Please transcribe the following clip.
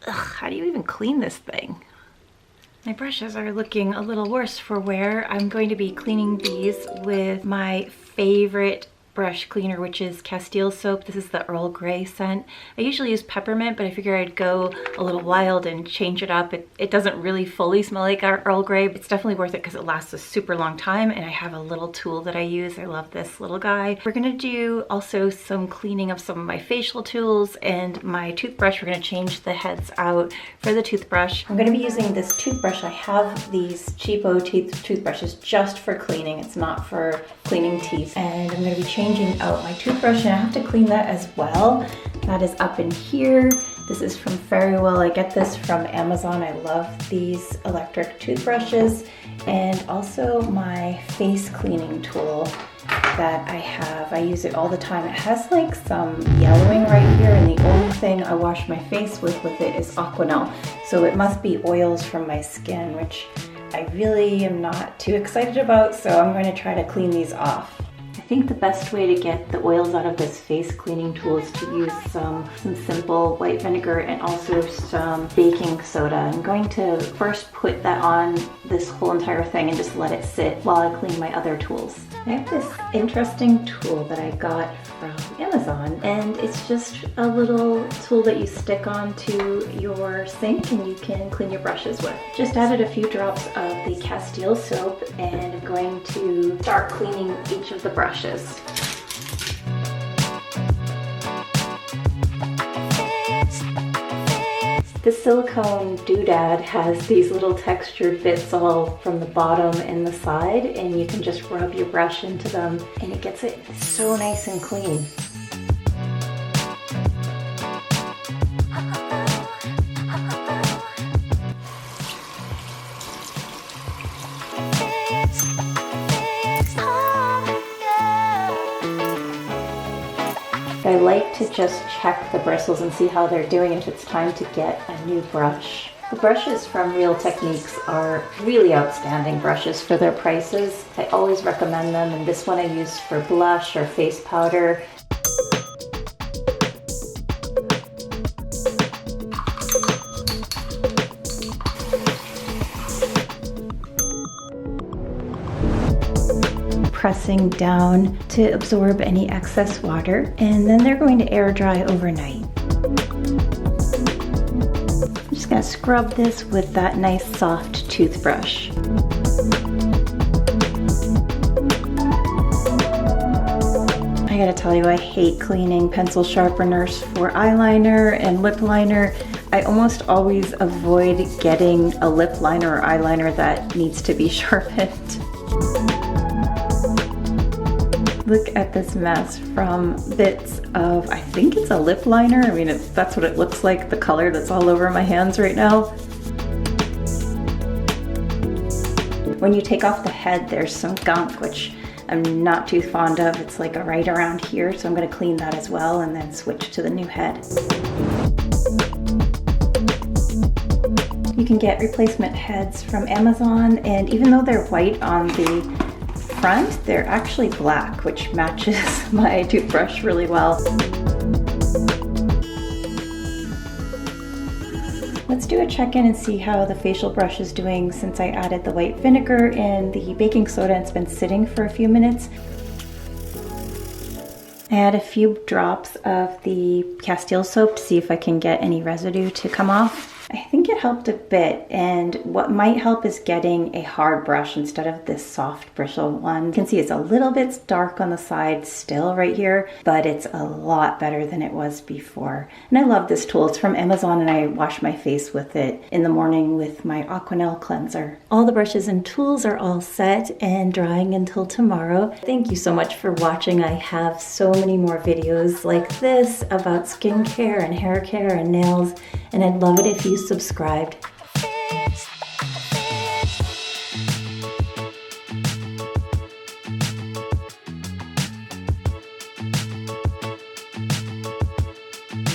Ugh, how do you even clean this thing? My brushes are looking a little worse for wear. I'm going to be cleaning these with my favorite brush cleaner, which is Castile soap. This is the Earl Grey scent. I usually use peppermint, but I figure I'd go a little wild and change it up. It doesn't really fully smell like our Earl Grey, but it's definitely worth it because it lasts a super long time, and I have a little tool that I use. I love this little guy. We're gonna do also some cleaning of some of my facial tools and my toothbrush. We're gonna change the heads out for the toothbrush. I'm gonna be using this toothbrush. I have these cheapo toothbrushes just for cleaning. It's not for cleaning teeth, and I'm gonna be changing out my toothbrush, and I have to clean that as well. That is up in here. This is from Verywell. I get this from Amazon. I love these electric toothbrushes, and also my face cleaning tool that I have. I use it all the time. It has like some yellowing right here, and the only thing I wash my face with it is Aquanel. So it must be oils from my skin, which I really am not too excited about, so I'm going to try to clean these off. I think the best way to get the oils out of this face cleaning tool is to use some simple white vinegar and also some baking soda. I'm going to first put that on this whole entire thing and just let it sit while I clean my other tools. I have this interesting tool that I got from Amazon, and it's just a little tool that you stick onto your sink and you can clean your brushes with. Just added a few drops of the Castile soap, and I'm going to start cleaning each of the brushes. This silicone doodad has these little textured bits all from the bottom and the side, and you can just rub your brush into them and it gets it so nice and clean. I like to just check the bristles and see how they're doing if it's time to get a new brush. The brushes from Real Techniques are really outstanding brushes for their prices. I always recommend them, and this one I use for blush or face powder. Pressing down to absorb any excess water, and then they're going to air dry overnight. I'm just going to scrub this with that nice soft toothbrush. I gotta tell you, I hate cleaning pencil sharpeners for eyeliner and lip liner. I almost always avoid getting a lip liner or eyeliner that needs to be sharpened. Look at this mess from bits of, I think it's a lip liner. I mean, that's what it looks like, the color that's all over my hands right now. When you take off the head, there's some gunk, which I'm not too fond of. It's like right around here, so I'm gonna clean that as well and then switch to the new head. You can get replacement heads from Amazon, and even though they're white on the front, they're actually black, which matches my toothbrush really well. Let's do a check-in and see how the facial brush is doing since I added the white vinegar and the baking soda and it's been sitting for a few minutes. I add a few drops of the Castile soap to see if I can get any residue to come off. I think it helped a bit, and what might help is getting a hard brush instead of this soft bristle one. You can see it's a little bit dark on the side still right here, but it's a lot better than it was before. And I love this tool. It's from Amazon, and I wash my face with it in the morning with my Aquanel cleanser. All the brushes and tools are all set and drying until tomorrow. Thank you so much for watching. I have so many more videos like this about skincare and hair care and nails, and I'd love it if you subscribed.